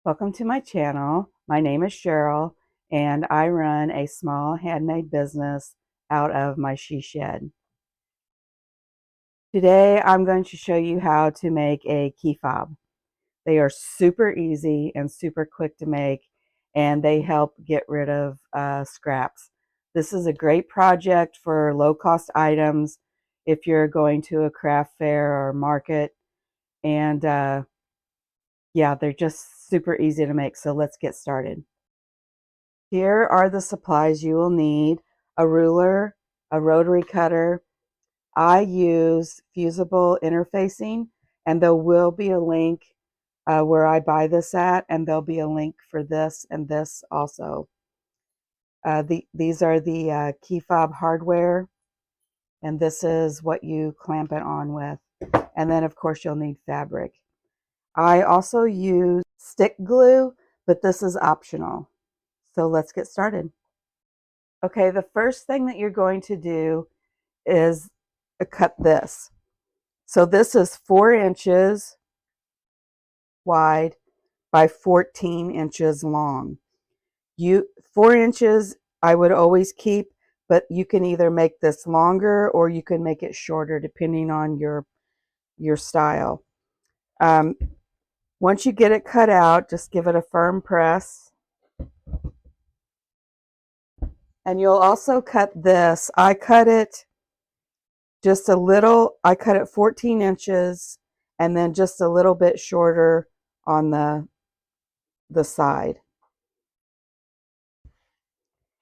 Welcome to my channel. My name is Cheryl and I run a small handmade business out of my she shed. Today I'm going to show you how to make a key fob. They are super easy and super quick to make, and they help get rid of scraps. This is a great project for low-cost items if you're going to a craft fair or market, and yeah, they're just super easy to make, so let's get started. Here are the supplies you will need: a ruler, a rotary cutter. I use Fusible interfacing, and there will be a link where I buy this at, and there'll be a link for this and this also. These are the key fob hardware, and this is what you clamp it on with. And then, of course, you'll need fabric. I also use stick glue, but this is optional. So let's get started. Okay, the first thing that you're going to do is cut this. So this is 4 inches wide by 14 inches long. 4 inches I would always keep, but you can either make this longer or you can make it shorter depending on your style. Once you get it cut out, just give it a firm press. And you'll also cut this. I cut it just a little. I cut it 14 inches and then just a little bit shorter on the side.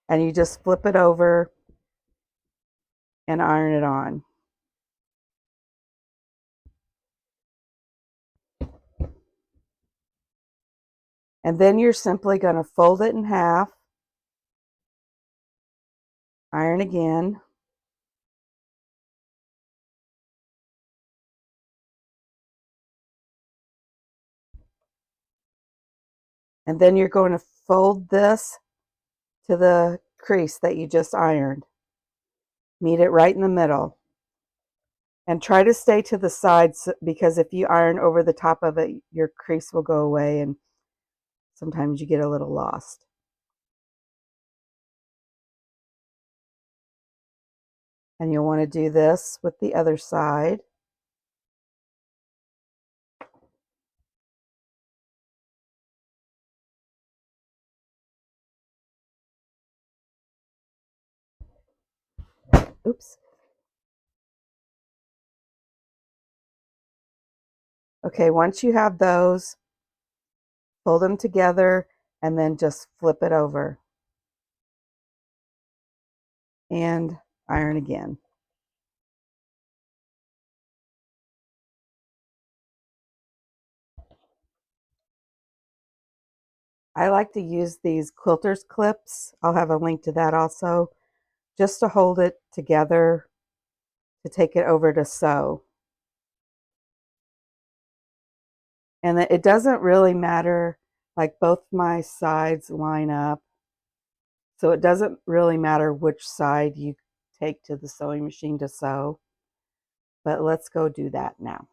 And you just flip it over and iron it on. And then you're simply going to fold it in half, iron again, and then you're going to fold this to the crease that you just ironed. Meet it right in the middle. And try to stay to the sides, because if you iron over the top of it, your crease will go away and sometimes you get a little lost. And you'll want to do this with the other side. Oops. Okay, once you have those, fold them together and then just flip it over and iron again. I like to use these quilters clips. I'll have a link to that also, just to hold it together to take it over to sew. And it doesn't really matter, like both my sides line up. So it doesn't really matter which side you take to the sewing machine to sew. But let's go do that now.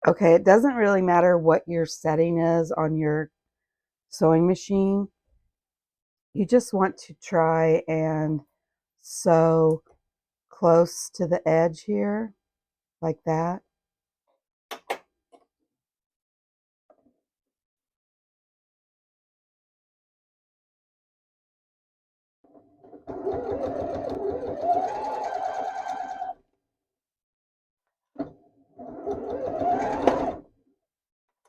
Okay, it doesn't really matter what your setting is on your sewing machine. You just want to try and sew close to the edge here, like that.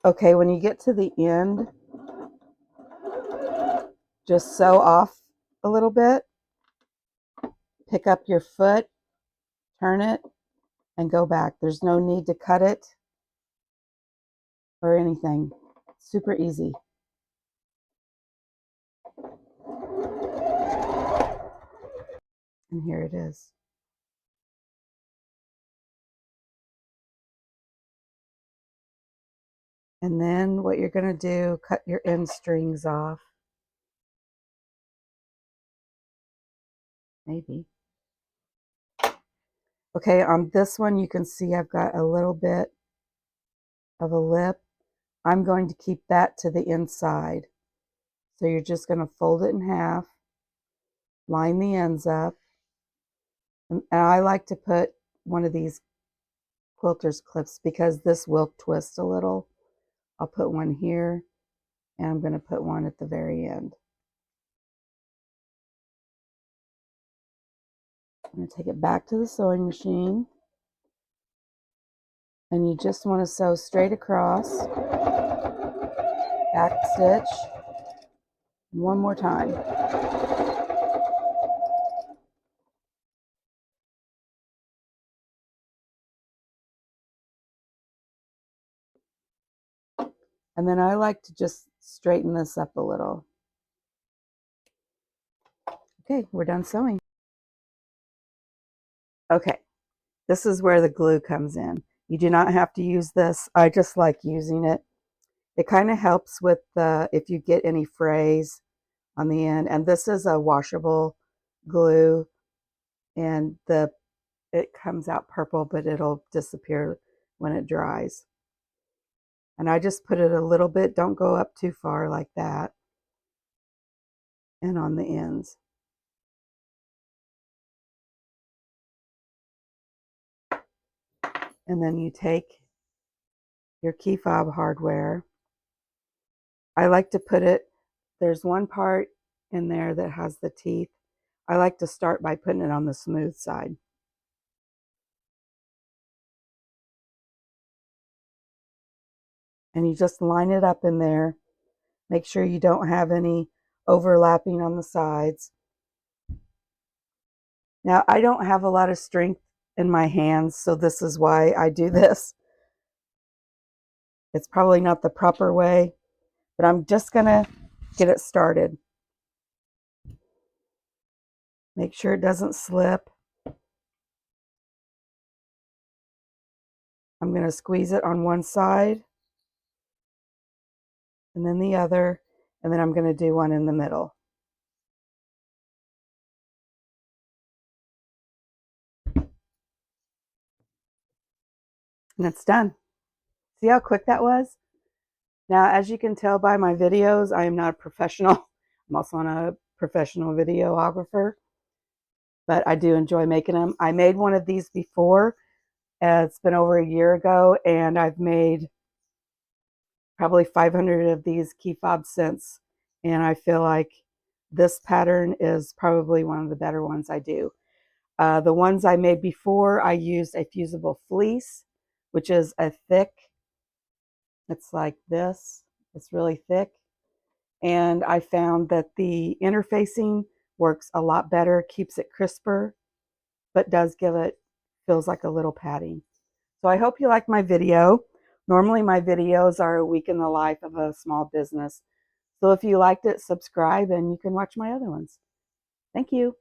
Okay, when you get to the end, just sew off a little bit, pick up your foot, turn it, and go back. There's no need to cut it or anything. Super easy. And here it is. And then what you're going to do, cut your end strings off. Maybe. Okay, on this one you can see I've got a little bit of a lip. I'm going to keep that to the inside. So you're just going to fold it in half, line the ends up, and I like to put one of these quilter's clips because this will twist a little. I'll put one here, and I'm going to put one at the very end. I'm going to take it back to the sewing machine, and you just want to sew straight across, back stitch, one more time. And then I like to just straighten this up a little. Okay, we're done sewing. Okay, this is where the glue comes in. You do not have to use this. I just like using it. It kind of helps with if you get any frays on the end. And this is a washable glue, and it comes out purple, but it'll disappear when it dries. And I just put it a little bit. Don't go up too far like that. And on the ends. And then you take your key fob hardware. I like to put it, there's one part in there that has the teeth. I like to start by putting it on the smooth side. And you just line it up in there. Make sure you don't have any overlapping on the sides. Now, I don't have a lot of strength in my hands, so this is why I do this. It's probably not the proper way, but I'm just gonna get it started. Make sure it doesn't slip. I'm gonna squeeze it on one side and then the other, and then I'm gonna do one in the middle. And it's done. See how quick that was? Now, as you can tell by my videos, I am not a professional. I'm also not a professional videographer, but I do enjoy making them. I made one of these before. It's been over a year ago, and I've made probably 500 of these key fobs since. And I feel like this pattern is probably one of the better ones I do. The ones I made before, I used a fusible fleece, which is a thick, it's like this, it's really thick. And I found that the interfacing works a lot better, keeps it crisper, but does give it, feels like a little padding. So I hope you like my video. Normally my videos are a week in the life of a small business. So if you liked it, subscribe and you can watch my other ones. Thank you.